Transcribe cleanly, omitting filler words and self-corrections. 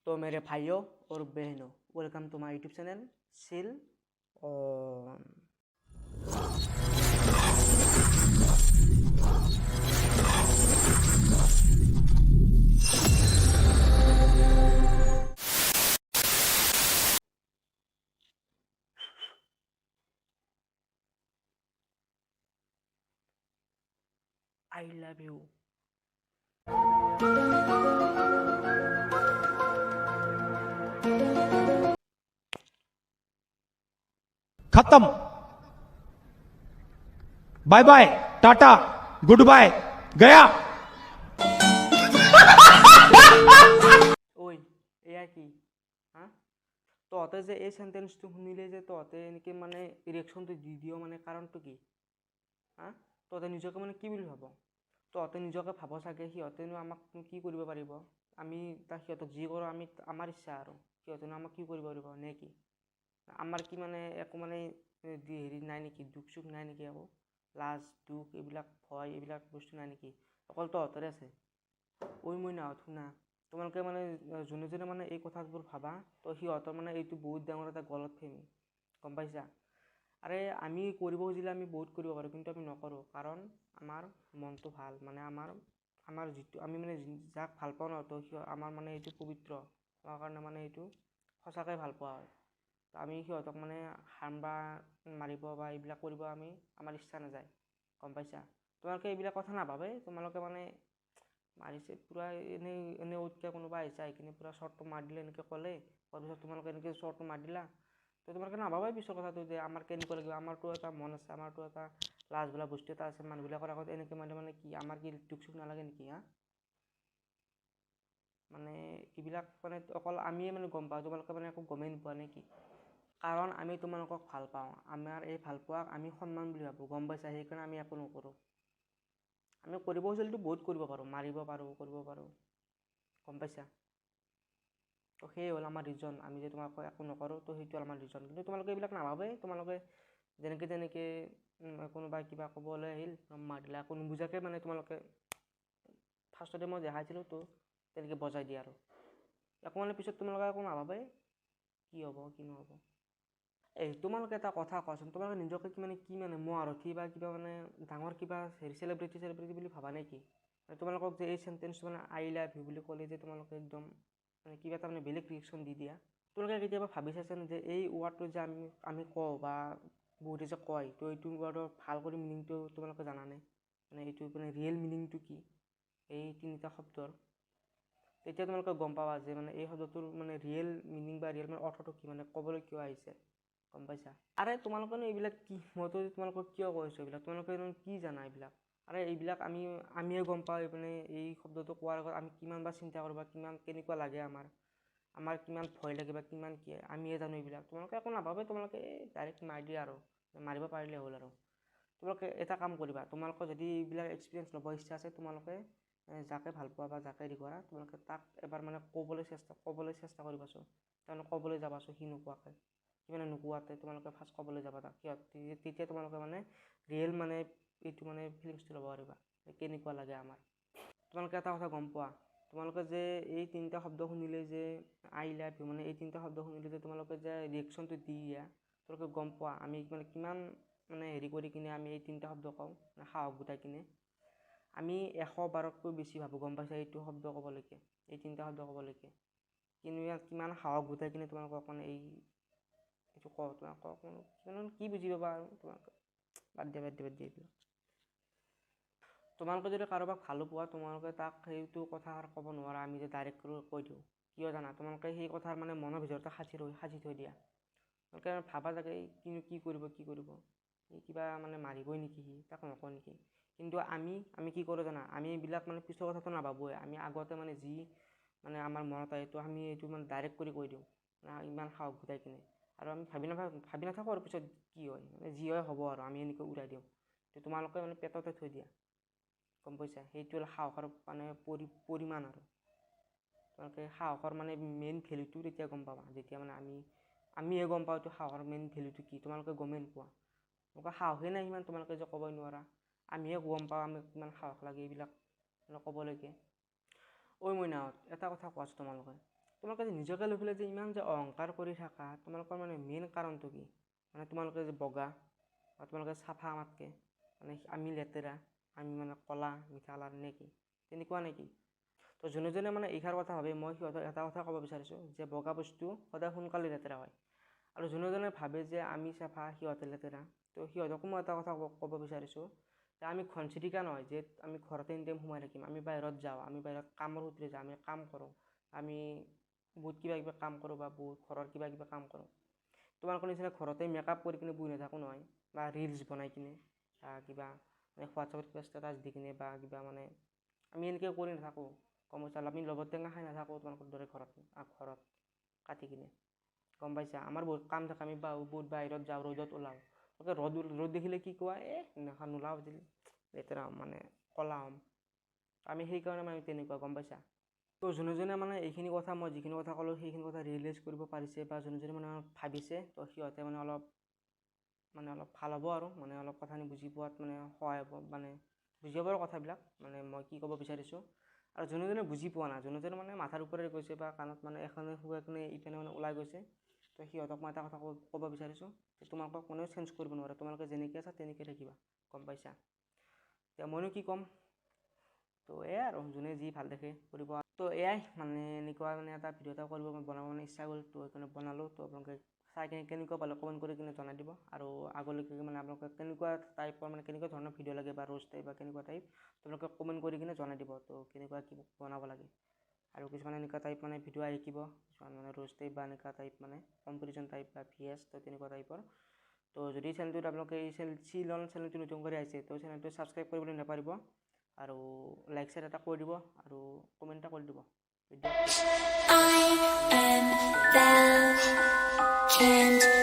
तो मेरे भाइयों और बहनों, welcome to my YouTube channel chill on. I love you. खत्म। Bye bye, tata, good bye, गया। ओय এয়া কি হা তহঁতে যে এই সেন্টেন্সটো শুনিলে যে তহঁতে এনেকৈ মানে ৰিয়েকশ্যনটো দি দিয় মানে কাৰণটো কি হা তহঁতে নিজকে মানে কি বুলি ভাব তহঁতে নিজকে ভাব চাগে সিহঁতেনো আমাক কি কৰিব পাৰিব আমি তাক সিহঁতক যি কৰোঁ আমি আমাৰ ইচ্ছা আৰু সিহঁতেনো আমাক কি কৰিব পাৰিব নে কি আমাৰ কি মানে একো মানে হেৰি নাই নেকি দুখ চুখ নাই নেকি একো লাজ দুখ এইবিলাক ভয় এইবিলাক বস্তু নাই নেকি অকল তহঁতৰে আছে ঐ মই নাহত শুনা তোমালোকে মানে যোনে যোনে মানে এই কথাবোৰ ভাবা তো সিহঁতৰ মানে এইটো বহুত ডাঙৰ এটা গলতফেমি গম পাইছা আৰে আমি কৰিব খুজিলে আমি বহুত কৰিব পাৰোঁ কিন্তু আমি নকৰোঁ কাৰণ আমাৰ মনটো ভাল মানে আমাৰ যিটো আমি মানে যাক ভাল পাওঁ ন তো আমাৰ মানে এইটো পবিত্ৰ হোৱাৰ কাৰণে মানে এইটো সঁচাকৈ ভাল পোৱা হয় তো আমি সিহঁতক মানে হাৰ্ম বা মাৰিব বা এইবিলাক কৰিব আমাৰ ইচ্ছা নাযায় গম পাইছা তোমালোকে এইবিলাক কথা নাভাবে তোমালোকে মানে মাৰিছে পূৰা এনেই উঠকৈ কোনোবা আহিছে আহি কিনে পূৰা শ্বৰ্টটো মাৰি দিলে এনেকৈ ক'লে কোৱাৰ পিছত তোমালোকে এনেকৈ শ্বৰ্টটো মাৰি দিলা তো তোমালোকে নাভাবাই পিছৰ কথাটো যে আমাৰ কেনেকুৱা লাগিব আমাৰতো এটা মন আছে আমাৰতো এটা লাজ বোলা বস্তু এটা আছে মানুহবিলাকৰ আগত এনেকৈ মানে কি আমাৰ কি দুখ চুখ নালাগে নেকি হা মানে এইবিলাক মানে অকল আমিয়ে মানে গম পাওঁ তোমালোকে মানে একো গমেই নোপোৱা নে কি কাৰণ আমি তোমালোকক ভাল পাওঁ আমাৰ এই ভাল পোৱাক আমি সন্মান বুলি ভাবোঁ গম পাইছা সেইকাৰণে আমি একো নকৰোঁ আমি কৰিব খুজিলেতো বহুত কৰিব পাৰোঁ মাৰিব পাৰোঁ কৰিব পাৰোঁ গম পাইছা তো সেই হ'ল আমাৰ ৰিজন আমি যে তোমালোকক একো নকৰোঁ তো সেইটো আমাৰ ৰিজন কিন্তু তোমালোকে এইবিলাক নাভাবে তোমালোকে যেনেকৈ কোনোবাই কিবা ক'বলৈ আহিল মাৰ দিলা একো নুবুজাকৈ মানে তোমালোকে ফাৰ্ষ্টতে মই দেখাইছিলোঁ তো তেনেকৈ বজাই দিয়ে আৰু একো মানে পিছত তোমালোকে একো নাভাবে কি হ'ব কি নহ'ব এই তোমালোকে এটা কথা কোৱাচোন তোমালোকে নিজকে কি মানে মহাৰথী বা কিবা মানে ডাঙৰ কিবা হেৰি চেলিব্ৰিটি বুলি ভাবা নেকি তোমালোকক যে এই চেণ্টেন্সটো মানে আই লাভ ইউ বুলি ক'লে যে তোমালোকে একদম মানে কিবা এটা মানে বেলেগ ৰিয়েকশ্যন দি দিয়া তোমালোকে কেতিয়াবা ভাবি চাইছেনে যে এই ৱাৰ্ডটো যে আমি কওঁ বা বহুতে যে কয় তো এইটো ৱাৰ্ডৰ ভাল কৰি মিনিংটো তোমালোকে জানানে মানে এইটো মানে ৰিয়েল মিনিংটো কি এই তিনিটা শব্দৰ তেতিয়া তোমালোকে গম পাবা যে মানে এই শব্দটোৰ মানে ৰিয়েল মিনিং বা ৰিয়েল মানে অৰ্থটো কি মানে ক'বলৈ কিয় আহিছে গম পাইছা আৰে তোমালোকেনো এইবিলাক কি মইতো তোমালোকক কিয় কৈছোঁ এইবিলাক তোমালোকে কি জানা এইবিলাক আৰে এইবিলাক আমিয়ে গম পাওঁ মানে এই শব্দটো কোৱাৰ আগত আমি কিমানবাৰ চিন্তা কৰোঁ বা কেনেকুৱা লাগে আমাৰ কিমান ভয় লাগে বা কিমান কি আমিয়ে জানো এইবিলাক তোমালোকে একো নাভাবে তোমালোকে ডাইৰেক্ট মাৰি দিয়া আৰু মাৰিব পাৰিলে হ'ল আৰু তোমালোকে এটা কাম কৰিবা তোমালোকৰ যদি এইবিলাক এক্সপিৰিয়েঞ্চ ল'ব ইচ্ছা আছে তোমালোকে যাকে ভাল পোৱা বা যাকে হেৰি কৰা তোমালোকে তাক এবাৰ মানে ক'বলৈ চেষ্টা কৰিবাচোন তাৰমানে ক'বলৈ যাবাচোন সি নোকোৱাকৈ সি মানে নোকোৱাতে তোমালোকে ফাৰ্ষ্ট ক'বলৈ যাবা তাক তেতিয়া তোমালোকে মানে ৰিয়েল মানে এইটো মানে ফিলিংছটো ল'ব পাৰিবা কেনেকুৱা লাগে আমাৰ তোমালোকে এটা কথা গম পোৱা তোমালোকে যে এই তিনিটা শব্দ শুনিলে যে আই লাভ ইউ মানে এই তিনিটা শব্দ শুনিলে যে তোমালোকে যে ৰিয়েকশ্যনটো দি দিয়া তোমালোকে গম পোৱা আমি মানে কিমান মানে হেৰি কৰি কিনে আমি এই তিনিটা শব্দ কওঁ মানে সাহস গোটাই কিনে আমি 100বাৰতকৈ বেছি ভাবোঁ গম পাইছা এইটো শব্দ ক'বলৈকে এই তিনিটা শব্দ ক'বলৈকে কিন্তু ইয়াত কিমান সাহস গোটাই কিনে তোমালোকক মানে এইটো কওঁ তোমালোকক কি বুজি পাবা আৰু তোমালোকে বাদ দিয়া এইবিলাক তোমালোকে যদি কাৰোবাক ভালো পোৱা তোমালোকে তাক সেইটো কথা ক'ব নোৱাৰা আমি যে ডাইৰেক্ট কৈ দিওঁ কিয় জানা তোমালোকে সেই কথাৰ মানে মনৰ ভিতৰতে সাঁচি থৈ দিয়া তোমালোকে ভাবা চাগে কি কৰিব কিবা মানে মাৰিবই নেকি সি তাক নকওঁ নেকি কিন্তু আমি কি কৰোঁ জানা আমি এইবিলাক মানে পিছৰ কথাটো নাভাবোঁৱে আমি আগতে মানে যি মানে আমাৰ মনত আহে তো আমি এইটো মানে ডাইৰেক্ট কৰি কৈ দিওঁ ইমান সাহস গোটাই কিনে আৰু আমি ভাবি নাথাকোঁ আৰু পিছত কি হয় মানে যি হয় হ'ব আৰু আমি এনেকৈ উৰাই দিওঁ তো তোমালোকে মানে পেটতে থৈ দিয়া গম পাইছা সেইটো হ'ল সাহসৰ মানে পৰিমাণ আৰু তোমালোকে সাহসৰ মানে মেইন ভেলুটো তেতিয়া গম পাবা যেতিয়া মানে আমিয়ে গম পাওঁ এইটো সাহসৰ মেইন ভেলুটো কি তোমালোকে গমেই নোপোৱা তোমালোকৰ সাহসেই নাই সিমান তোমালোকে যে ক'বই নোৱাৰা আমিহে গম পাওঁ আমি কিমান সাহস লাগে এইবিলাক ক'বলৈকে ঐ মইনাহঁত এটা কথা কোৱাচোন তোমালোকে যে নিজকে লৈ পেলাই যে ইমান যে অহংকাৰ কৰি থাকা, তোমালোকৰ মানে মেইন কাৰণটো কি? মানে তোমালোকে যে বগা বা তোমালোকে চাফা আমাতকৈ, মানে আমি লেতেৰা, আমি মানে ক'লা মিঠা কালাৰ নে কি? তেনেকুৱা নেকি? তো যোনে যোনে মানে এইষাৰ কথা ভাবে, মই সিহঁতক এটা কথা ক'ব বিচাৰিছোঁ যে বগা বস্তু সদায় সোনকালে লেতেৰা হয়। আৰু যোনে যোনে ভাবে যে আমি চাফা সিহঁতে লেতেৰা, তো সিহঁতকো মই এটা কথা ক'ব বিচাৰিছোঁ যে আমি ঘনচিৰিকা নহয় যে আমি ঘৰতে এনিটাইম সোমাই থাকিম। আমি বাহিৰত যাওঁ, আমি বাহিৰত কামৰ সূত্ৰে যাওঁ, আমি কাম কৰোঁ, আমি বহুত কিবা কিবি কাম কৰোঁ বা বহুত ঘৰৰ কিবা কিবি কাম কৰোঁ। তোমালোকৰ নিচিনা ঘৰতে মেকআপ কৰি কিনে বহি নাথাকোঁ নহয়, বা ৰিলছ বনাই কিনে বা কিবা মানে হোৱাটছআপত কিবা ষ্টেটাছ দি কিনে বা কিবা মানে আমি এনেকৈ কৰি নাথাকোঁ। গম পাইছা? আমি লগত টেঙা খাই নাথাকোঁ তোমালোকৰ দৰে ঘৰত কাটি কিনে। গম পাইছা? আমাৰ বহুত কাম থাকে, আমি বহুত বাহিৰত যাওঁ, ৰ'দত ওলাওঁ। ৰ'দ দেখিলে কি কোৱা? নোলাওঁ আজি লেতেৰা হ'ম, মানে ক'লা হ'ম। আমি সেইকাৰণে মানে তেনেকুৱা, গম পাইছা? তো যোনে যোনে মানে এইখিনি কথা, মই যিখিনি কথা ক'লোঁ সেইখিনি কথা ৰিয়েলাইজ কৰিব পাৰিছে বা যোনে যোনে মানে ভাবিছে, তো সিহঁতে মানে অলপ ভাল হ'ব আৰু মানে অলপ কথাখিনি বুজি পোৱাত মানে সহায় হ'ব, মানে বুজি পাব আৰু কথাবিলাক, মানে মই কি ক'ব বিচাৰিছোঁ। আৰু যোনে যোনে বুজি পোৱা নাই, যোনে যোনে মানে মাথাৰ ওপৰেৰে গৈছে বা কাণত মানে এখনে শুকাই কিনে ইপিনে মানে ওলাই গৈছে, তো সিহঁতক মই এটা কথা ক'ব বিচাৰিছোঁ যে তোমালোকক কোনেও চেঞ্জ কৰিব নোৱাৰে, তোমালোকে যেনেকৈ আছা তেনেকৈ থাকিবা। গম পাইছা? এতিয়া মইনো কি ক'ম? তো এয়াই আৰু যোনে যি ভাল দেখে কৰিব। তো এয়াই মানে এনেকুৱা মানে এটা ভিডিঅ' এটা বনাব মানে ইচ্ছা গ'ল, তো সেইকাৰণে বনালোঁ। তো আপোনালোকে চাই কিনে কেনেকুৱা পালে কমেণ্ট কৰি কিনে জনাই দিব। আৰু আগলৈকে মানে আপোনালোকে কেনেকুৱা টাইপৰ মানে কেনেকুৱা ধৰণৰ ভিডিঅ' লাগে বা ৰোষ্ট টাইপ বা কেনেকুৱা টাইপ, আপোনালোকে কমেণ্ট কৰি কিনে জনাই দিব। তো কেনেকুৱা কি বনাব লাগে। আৰু কিছুমান এনেকুৱা টাইপ মানে ভিডিঅ' আহি থাকিব, কিছুমান মানে ৰোষ্ট টাইপ বা এনেকুৱা টাইপ মানে কম্পেৰিজন টাইপ বা VS, তো তেনেকুৱা টাইপৰ। তো যদি চেনেলটোত আপোনালোকে এই চেনেলটো নতুন কৰি আহিছে, তো চেনেলটো ছাবস্ক্ৰাইব কৰিবলৈ নাপাহৰিব। আৰু লাইক শ্বেয়াৰ এটা কৰি দিব আৰু কমেণ্ট এটা কৰি দিব। I am the legend.